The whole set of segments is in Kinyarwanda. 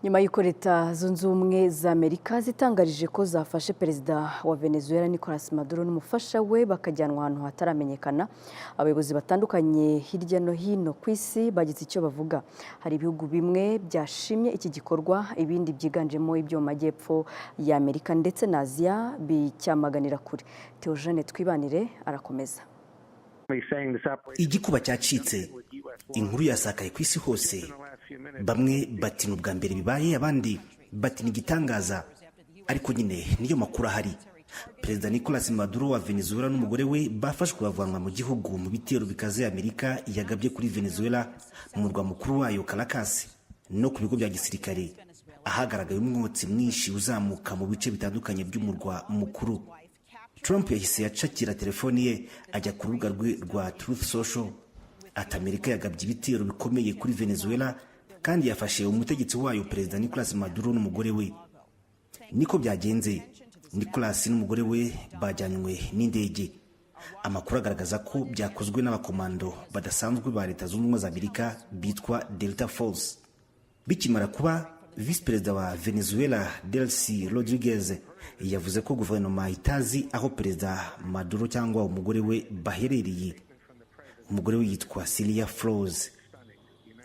Nyuma y'uko Leta Zunze Ubumwe za Amerika zitangarije ko zafashe Perezida wa Venezuela Nicolas Maduro n'umufasha we bakajyanwa ahantu hataramenyekana, abayobozi batandukanye hirya no hino ku isi bagize icyo bavuga. Hari ibihugu bimwe byashimye iki gikorwa, ibindi byiganjemo ibyo mu majyepfo ya Amerika ndetse na Aziya bicyamaganira kure. Theogene Twibanire arakomeza. Igikuba cyacitse, inkuru yasakaye ku isi hose. Bamwe bati n'ubwa mbere bibaye, abandi bati n'igitangaza, ariko nyine niyo makuru ahari. Perezida Nicolas Maduro wa Venezuela n'umugore we bafashwe bavanwa mu gihugu mu bitero bikaze Amerika yagabye kuri Venezuela mu murwa mukuru wayo Caracas no ku bigo bya gisirikare, ahagaragaye umwotsi mwinshi uzamuka mu bice bitandukanye by'umurwa mukuru. Trump yahise yacakira telefoni ye ajya ku rubuga rwe rwa Truth Social ati Amerika yagabye ibitero bikomeye kuri Venezuela kandi yafashe umutegetsi wayo Perezida Nicolas Maduro n'umugore we. Niko byagenze. Nicolas n'umugore we bajyanywe n'indege. Amakuru agaragaza ko byakozwe n'abakomando badasanzwe ba Leta Zunze Ubumwe za Amerika bitwa Delta Force. Bikimara kuba, Vice Perezida wa Venezuela Delcy Rodriguez yavuze ko guverinoma itazi aho Perezida Maduro cyangwa umugore we baherereye. Umugore we yitwa Celia Flores.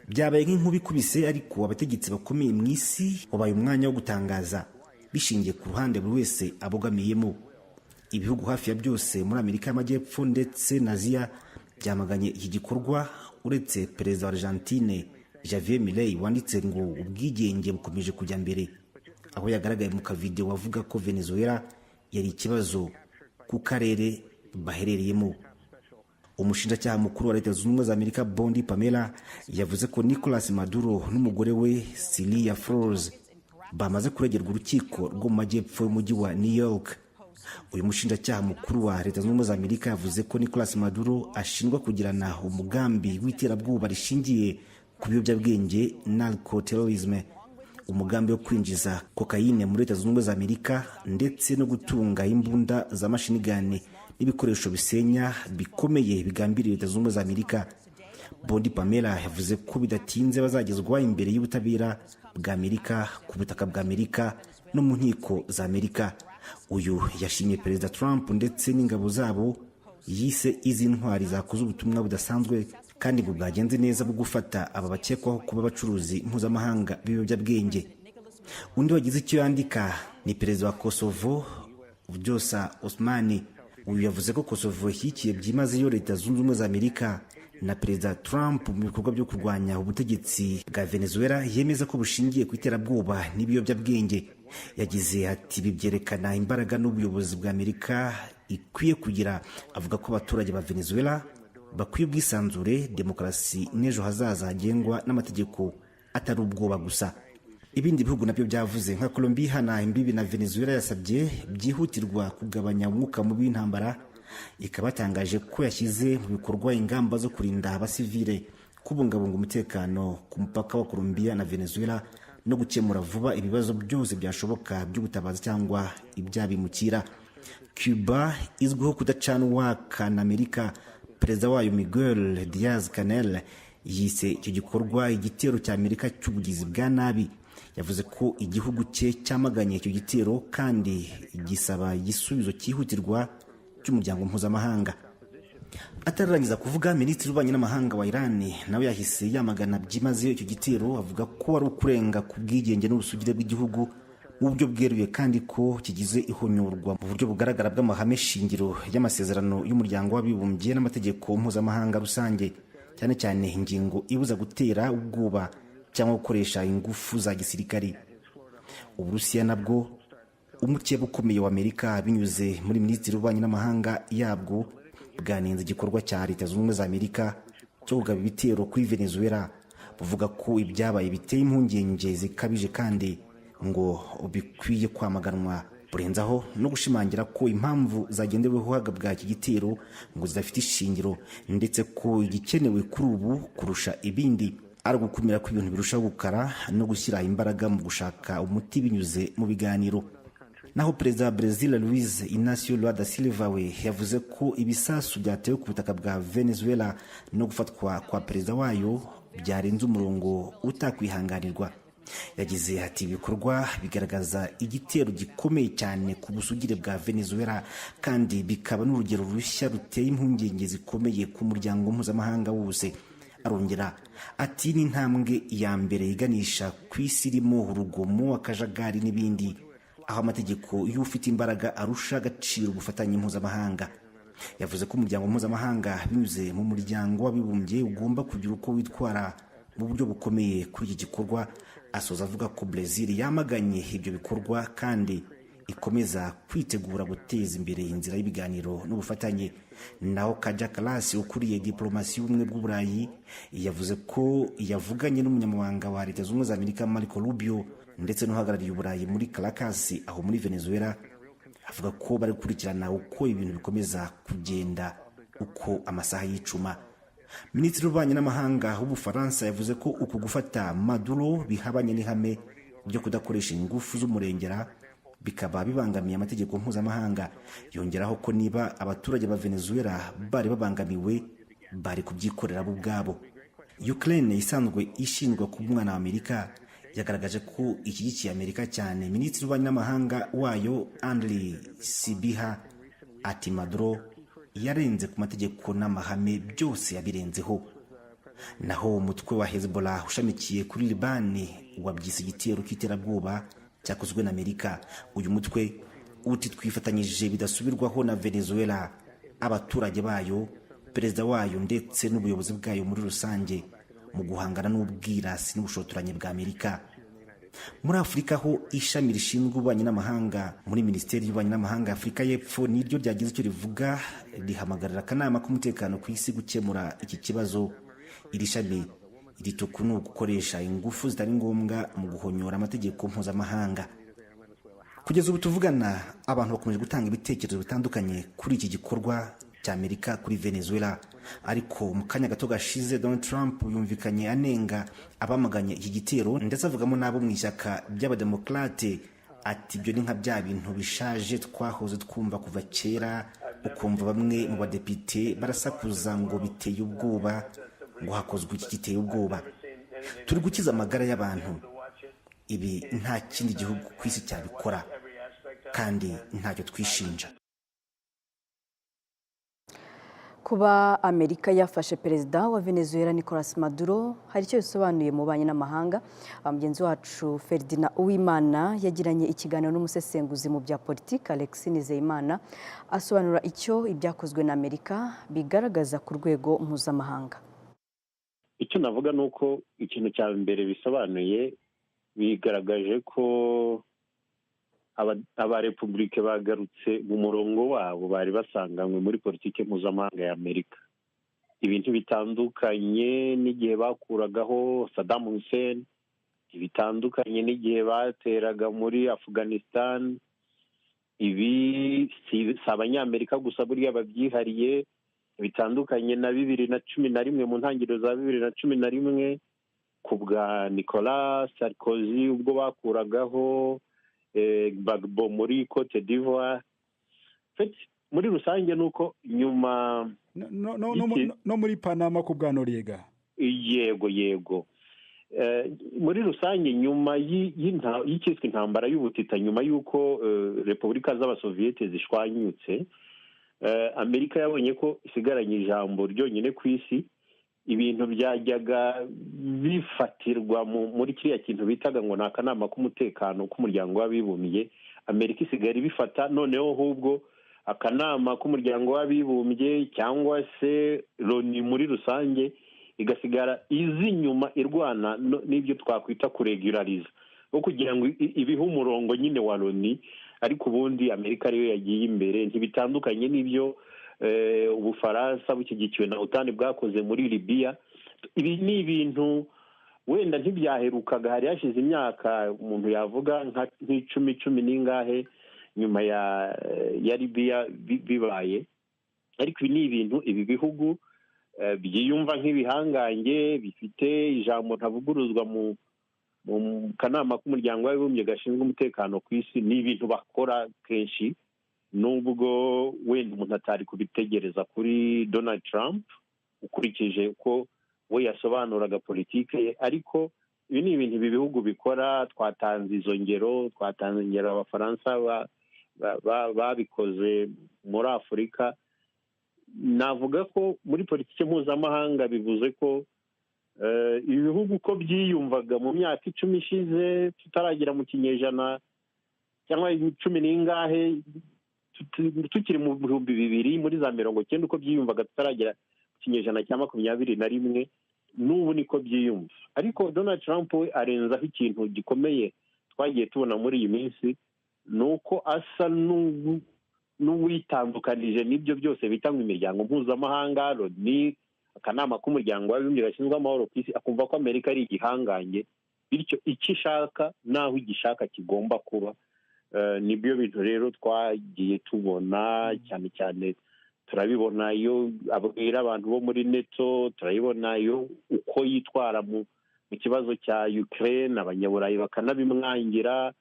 Byabaye nk'inkuba ikubise, ariko abategetsi bakomeye mu isi wabaye umwanya wo gutangaza bishingiye ku ruhande buri wese abogamiyemo. Ibihugu hafi ya byose muri Amerika y'Amajyepfo ndetse na Aziya byamaganye iki gikorwa, uretse Perezida wa Argentine Javier Milei wanditse ngo ubwigenge bukomeje kujya mbere, aho yagaragaye mu kavideo wavuga ko Venezuela yari ikibazo ku karere baherereyemo. Umushinjacyaha mukuru wa Leta Zunze Ubumwe za Amerika Bondi Pamela yavuze ko Nicolas Maduro n'umugore we Celia Flores bamaze kuregerwa urukiko rwo mu majyepfo y'umujyi wa New York. Uyu mushinjacyaha mukuru wa Leta Zunze Ubumwe za Amerika yavuze ko Nicolas Maduro ashinjwa kugirana umugambi w'iterabwoba rishingiye ku biyobyabwenge narcoterrorism, umugambi wo kwinjiza kokayine muri Leta Zunze Ubumwe za Amerika ndetse no gutunga imbunda za machine gun n'ibikoresho bisenya bikomeye bigambiriye Leta Zunze Ubumwe za Amerika. Bondi Pamela yavuze ko bidatinze bazagezwa imbere y'ubutabera bwa Amerika ku butaka bwa Amerika no mu nkiko za Amerika. Uyu yashimye Perezida Trump ndetse n'ingabo zabo, yise izi ntwari zakoze ubutumwa budasanzwe kandi ngo bwagenze neza bwo gufata aba bakekwaho kuba abacuruzi mpuzamahanga b'ibiyobyabwenge. Undi wagize icyo yandika ni Perezida wa Kosovo Vjosa Osmani. Uyu yavuze ko Kosovo ishyigikiye byimazeyo Leta Zunze Ubumwe za Amerika na Perezida Trump mu bikorwa byo kurwanya ubutegetsi bwa Venezuela, yemeza ko bushingiye ku iterabwoba n'ibiyobyabwenge. Yagize ati bibyerekana imbaraga n'ubuyobozi bwa Amerika ikwiye kugira. Avuga ko abaturage ba Venezuela bakwiye ubwisanzure, demokarasi n'ejo hazaza hagengwa n'amategeko atari ubwoba gusa. Ibindi bihugu nabyo byavuze nka Colombia na imbibi na Venezuela yasabye byihutirwa kugabanya umwuka mubi w'intambara, ikabatangaje ko yashyize mu bikorwa ingamba zo kurinda abasivile, kubungabunga umutekano ku mupaka wa Colombia na Venezuela no gukemura vuba ibibazo byose byashoboka by'ubutabazi cyangwa ibyabimukira. Cuba izwiho kudacana uwaka na Amerika. Perezida wayo Miguel Diaz-Canel yise icyo gikorwa igitero cya Amerika cy'ubugizi bwa nabi. Yavuze ko igihugu cye cyamaganye icyo gitero kandi gisaba igisubizo cyihutirwa cy'umuryango mpuzamahanga. Atararangiza kuvuga, Minisitiri w'Ububanyi n'Amahanga wa Iran nawe yahise yamagana byimazeyo icyo gitero, avuga ko ari ukurenga ku bwigenge n'ubusugire bw'igihugu mu buryo bweruye kandi ko kigize ihonyorwa mu buryo bugaragara bw'amahame shingiro y'amasezerano y'umuryango w'abibumbye n'amategeko mpuzamahanga rusange, cyane cyane ingingo ibuza gutera ubwoba cyangwa gukoresha ingufu za gisirikari. Uburusiya nabwo, umukeba ukomeye wa Amerika binyuze muri Minisitiri w'Ububanyi n'Amahanga yabwo, bwanenze igikorwa cya Leta Zunze Ubumwe za Amerika cyo kugaba ibitero kuri Venezuela, buvuga ko ibyabaye biteye impungenge zikabije kandi ngo bikwiye kwamaganwa. Burenzaho no gushimangira ko impamvu zagendeweho hagabwa iki gitero ngo zidafite ishingiro, ndetse ko igikenewe kuri ubu kurusha ibindi ari gukumira ko ibintu birushaho gukara no gushyira imbaraga mu gushaka umuti binyuze mu biganiro. Naho Perezida wa Brazil Luiz Inácio Lula da Silva we yavuze ko ibisasu byatewe ku butaka bwa Venezuela no gufatwa kwa perezida wayo byarenze umurongo utakwihanganirwa. yagize ati ibikorwa bigaragaza igitero gikomeye cyane ku busugire bwa Venezuela kandi bikaba n'urugero rushya ruteye impungenge zikomeye ku muryango mpuzamahanga wose. Arongera ati ni intambwe ya mbere iganisha ku isi irimo urugomo, akajagari n'ibindi, aho amategeko y'ufite imbaraga arusha agaciro ubufatanye mpuzamahanga. Yavuze ko umuryango mpuzamahanga binyuze mu muryango w'abibumbye ugomba kugira uko witwara mu buryo bukomeye kuri iki gikorwa. Asoza avuga ko Brazil yamaganye ibyo bikorwa kandi ikomeza kwitegura guteza imbere inzira y'ibiganiro n'ubufatanye. Naho Kaja Kallas ukuriye diplomasi y'ubumwe bw'Uburayi yavuze ko yavuganye n'umunyamabanga wa Leta Zunze Ubumwe za Amerika Marco Rubio ndetse n'uhagarariye Uburayi muri Caracas aho muri Venezuela. Avuga ko bari gukurikirana uko ibintu bikomeza kugenda uko amasaha y'icuma. Minisitiri w'ububanyi n'amahanga w'Ubufaransa yavuze ko uku gufata Maduro bihabanye n'ihame ryo kudakoresha ingufu z'umurengera, bikaba bibangamiye amategeko mpuzamahanga. Yongeraho ko niba abaturage ba Venezuela bari babangamiwe bari kubyikorera bo ubwabo. Ukraine isanzwe ishinjwa kuba umwana wa Amerika yagaragaje ko ishyigikiye Amerika cyane. Minisitiri w'ububanyi n'amahanga wayo Andriy Sybiha ati Maduro yarenze ku mategeko n'amahame byose yabirenzeho. Naho umutwe wa Hezbollah ushamikiye kuri Libani wabyise igitero cy'iterabwoba cyakozwe na Amerika. Uyu mutwe uti twifatanyije bidasubirwaho na Venezuela, abaturage bayo, perezida wayo ndetse n'ubuyobozi bwayo muri rusange mu guhangana n'ubwirasi n'ubushotoranyi bwa Amerika. Muri Afurika ho ishami rishinzwe ububanyi n'amahanga muri Minisiteri y'Ububanyi n'amahanga Afurika y'Epfo niryo ryagize icyo rivuga, rihamagarira akanama k'umutekano ku isi gukemura iki kibazo. Iri shami ritukunu gukoresha ingufu zitari ngombwa mu guhonyora amategeko mpuzamahanga. Kugeza ubu tuvugana, abantu bakomeje gutanga ibitekerezo bitandukanye kuri iki gikorwa cya Amerika kuri Venezuela, ariko mu kanya gato gashize Donald Trump yumvikanye anenga abamaganye iki gitero ndetse avugamo n'abo mu ishyaka by'abademokrate. Ati ibyo ni nka bya bintu bishaje twahoze twumva kuva kera, ukumva bamwe mu badepite barasakuza ngo biteye ubwoba, ngo hakozwe iki giteye ubwoba. Turi gukiza amagara y'abantu, ibi nta kindi gihugu ku isi cyabikora kandi ntacyo twishinja. Kuba Amerika yafashe perezida wa Venezuela Nicolas Maduro hari icyo bisobanuye mu banyi n'amahanga. Mugenzi wacu Ferdinand Uwimana yagiranye ikiganiro n'umusesenguzi mu bya politiki Alex Nizeyimana asobanura icyo ibyakozwe na Amerika bigaragaza ku rwego mpuzamahanga. Icyo navuga nuko ikintu cya mbere bisobanuye, bigaragaje ko abarepublike bagarutse mu murongo wabo bari basanganywe muri politiki mpuzamahanga ya Amerika. Ibintu bitandukanye n'igihe bakuragaho Saddam Hussein, bitandukanye n'igihe bateraga muri Afghanistan. Ibi si abanyamerika gusa buriya babyihariye, bitandukanye na 2011 mu ntangiriro za 2011 ku bwa Nicolas Sarkozy ubwo bakuragaho Gbagbo muri Cote d'Ivoire. Muri rusange nuko nyuma no muri Panama ku bwa Noriega. Yego. Muri rusange nyuma y'ikiswe intambara y'ubutita, nyuma y'uko Repubulika z'Abasoviyete zishwanyutse, Amerika yabonye ko isigaranye ijambo ryonyine ku isi. Ibintu byajyaga bifatirwa muri kiriya kintu bitaga ngo ni akanama k'umutekano k'umuryango w'abibumbye, Amerika isigara ibifata. Noneho ahubwo akanama k'umuryango w'abibumbye cyangwa se Loni muri rusange igasigara izi nyuma irwana n'ibyo twakwita kuregulariza, no kugira ngo ibihe umurongo nyine wa Loni. Ariko ubundi Amerika ariyo yagiye imbere, ntibitandukanye n'ibyo Ubufaransa bushyigikiwe na OTAN bwakoze muri Libya. Ibi ni ibintu wenda ntibyaherukaga, hari hashize imyaka umuntu yavuga nk'icumi n'ingahe nyuma ya Libya bibaye. Ariko ibi ni ibintu ibi bihugu byiyumva nk'ibihangange, bifite ijambo ntavuguruzwa mu kanama k'umuryango w'abibumbye gashinzwe umutekano ku isi. Ni ibintu bakora kenshi, nubwo wenda umuntu atari kubitegereza kuri Donald Trump ukurikije uko we yasobanuraga politike ye. Ariko ibi ni ibintu ibi bihugu bikora. Twatanze izo ngero, abafaransa babikoze muri Afurika. Navuga ko muri politiki mpuzamahanga bivuze ko ibihugu uko byiyumvaga mu myaka 10 ishize tutaragera mu kinyejana cyangwa 10 n'ingahe, tukiri mu 2000 muri za 90 uko byiyumvaga tutaragera mu kinyejana cya 21, n'ubu niko byiyumva. Ariko Donald Trump we arenzaho ikintu gikomeye twagiye tubona muri iyi minsi, ni uko asa n'uwitandukanije n'ibyo byose bita mu imiryango mpuzamahanga, ni akanama k'umuryango w'abibumbye gashinzwe amahoro ku isi, akumva ko Amerika ari igihangange, bityo icyo ishaka n'aho igishaka kigomba kuba. Nibyo bintu rero twagiye tubona cyane cyane. Turabibona iyo abwira abantu bo muri NATO, turabibona iyo uko yitwara mu kibazo cya Ukraine, abanyaburayi bakanabimwangira.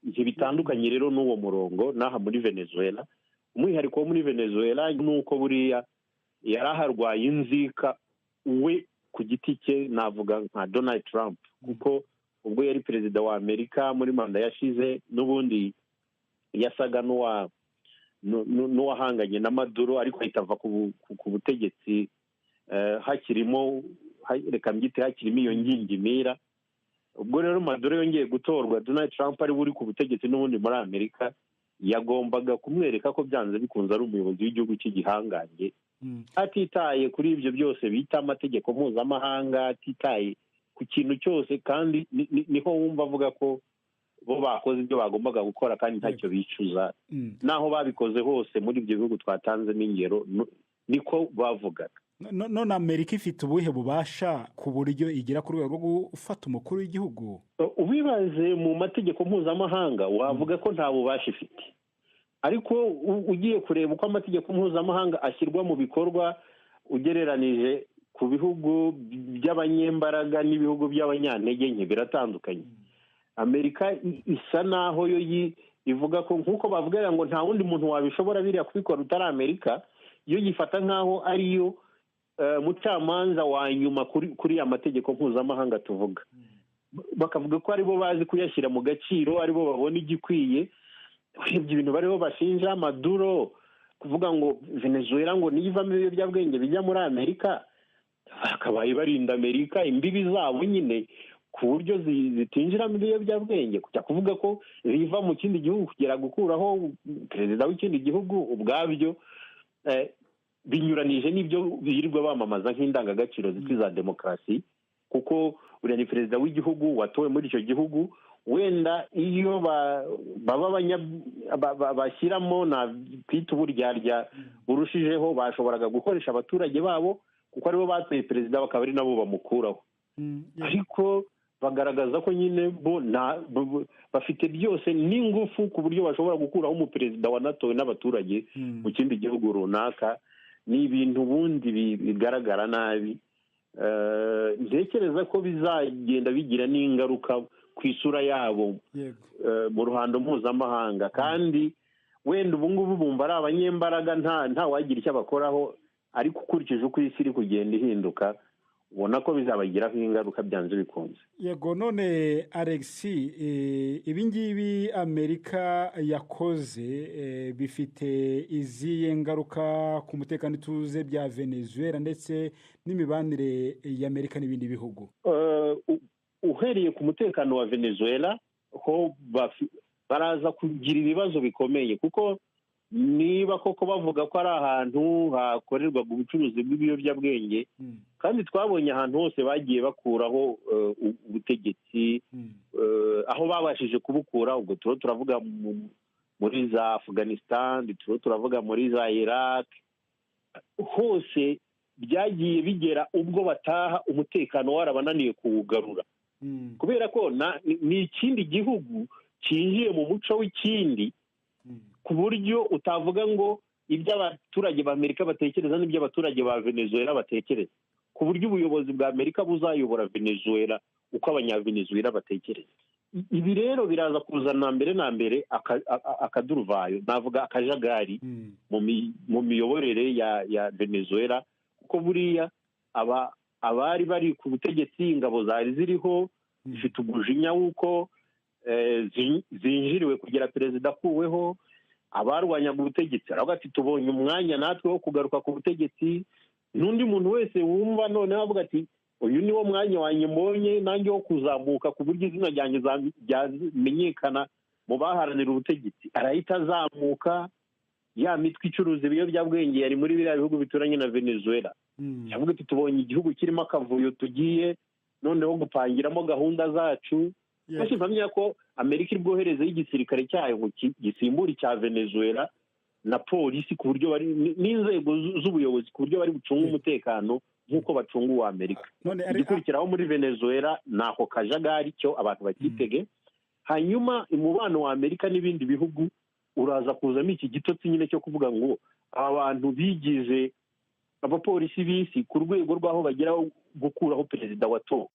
Ntibitandukanye rero n'uwo murongo n'aha muri Venezuela. Umwihariko wo muri Venezuela ni uko buriya yaraharwaye inzika we ku giti cye, navuga nka Donald Trump, kuko ubwo yari perezida wa Amerika muri manda yashize, n'ubundi yasaga n'uwahanganye na Maduro, ariko ahita ava ku butegetsi hakirimo iyo ngingimira. Ubwo rero Maduro yongeye gutorwa, Donald Trump ari uri ku butegetsi n'ubundi muri Amerika, yagombaga kumwereka ko byanze bikunze ari umuyobozi w'igihugu cy'igihangange, atitaye kuri ibyo byose bita amategeko mpuzamahanga, atitaye ku kintu cyose. Kandi niho wumva avuga ko bo bakoze ibyo bagombaga gukora kandi ntacyo bicuza. Naho babikoze hose muri ibyo bihugu twatanzemo ingero, niko bavugaga. None Amerika ifite ubuhe bubasha ku buryo igera ku rwego rwo gufata umukuru w'igihugu? Ubibaze mu mategeko mpuzamahanga wavuga ko nta bubasha ifite, ariko ugiye kureba uko amategeko mpuzamahanga ashyirwa mu bikorwa ugereranije ku bihugu by'abanyembaraga n'ibihugu by'abanyantege nke, biratandukanye. Amerika isa naho yo ivuga ko nk'uko bavuga ngo nta wundi muntu wabishobora biriya kubikora utari Amerika, yo yifata nk'aho ariyo mucamanza wa nyuma kuri amategeko mpuzamahanga tuvuga. Bakavuga ko aribo bazi kuyashyira mu gaciro, aribo babona igikwiye. Urebye ibintu bariho bashinja Maduro, kuvuga ngo Venezuela ngo niyivamo ibiyobyabwenge bijya muri Amerika, bakabaye barinda Amerika imbibi zabo nyine ku buryo zitinjira mu biyobyabwenge. Kujya kuvuga ko riva mu kindi gihugu kugera gukuraho perezida w'ikindi gihugu, ubwabyo binyuranije n'ibyo birirwa bamamaza nk'indangagaciro zitwa za demokarasi, kuko uriya ni perezida w'igihugu watowe muri icyo gihugu. Wenda iyo bashyiramo na kwita uburyarya burushijeho, bashoboraga gukoresha abaturage babo kuko aribo batoye perezida, bakaba ari nabo bamukuraho. Ariko bagaragaza ko nyine bo bafite byose n'ingufu ku buryo bashobora gukuraho umuperezida wanatowe n'abaturage mu kindi gihugu runaka. Ni ibintu ubundi bigaragara nabi. Ntekereza ko bizagenda bigira n'ingaruka ku isura yabo mu ruhando mpuzamahanga, kandi wenda ubu ngubu bumva ari abanyembaraga, nta wagira icyo abakoraho, ariko ukurikije uko isi iri kugenda ihinduka ubona ko bizabagiraho ingaruka byanze bikunze. Yego, none Alex, ibi ngibi Amerika yakoze bifite izihe ngaruka ku mutekano ituze bya Venezuela ndetse n'imibanire y'Amerika n'ibindi bihugu? Uhereye ku mutekano wa Venezuela ho baraza kugira ibibazo bikomeye, kuko niba koko bavuga ko ari ahantu hakorerwaga ubucuruzi bw'ibiyobyabwenge, kandi twabonye ahantu hose bagiye bakuraho ubutegetsi, aho babashije kubukura, ubwo turavuga muri za Afghanistan, turavuga muri za Iraq, hose byagiye bigera ubwo bataha umutekano warabananiye kuwugarura, kubera ko ni ikindi gihugu cyinjiye mu muco w'ikindi, ku buryo utavuga ngo ibyo abaturage ba Amerika batekereza n'ibyo abaturage ba Venezuela batekereza, ku buryo ubuyobozi bwa Amerika buzayobora Venezuela uko abanyavenezuela batekereza. Ibi rero biraza kuzana mbere na mbere akaduruvayo, navuga akajagari mu miyoborere ya Venezuela, kuko buriya abari bari ku butegetsi, ingabo zari ziriho, ifite umujinya w'uko zinjiriwe kugira perezida akuweho, abarwanyaga ubutegetsi aravuga ati tubonye umwanya natwe wo kugaruka ku butegetsi, n'undi muntu wese wumva noneho avuga ati uyu niwo mwanya wanjye mbonye nanjye wo kuzamuka ku buryo izina ryanjye ryamenyekana mu baharanira ubutegetsi, arahita azamuka. Ya mitwe icuruza ibiyobyabwenge yari muri biriya bihugu bituranye na Venezuela, yavuga ati tubonye igihugu kirimo akavuyo, tugiye noneho gupangiramo gahunda zacu. Twese mpamya ko Amerika iri bwoherezeho igisirikare cyayo ngo gisimbura icya Venezuela na polisi ku buryo bari n'inzego z'ubuyobozi ku buryo bari bucunga umutekano nk'uko bacunga uwa Amerika. Igikurikiraho muri Venezuela ni ako kajagari cyo abantu bakitege. Hanyuma umubano wa Amerika n'ibindi bihugu uraza kuzamo iki gitotsi nyine cyo kuvuga ngo aba bantu bigize abapolisi b'isi ku rwego rw'aho bagera gukuraho perezida watowe.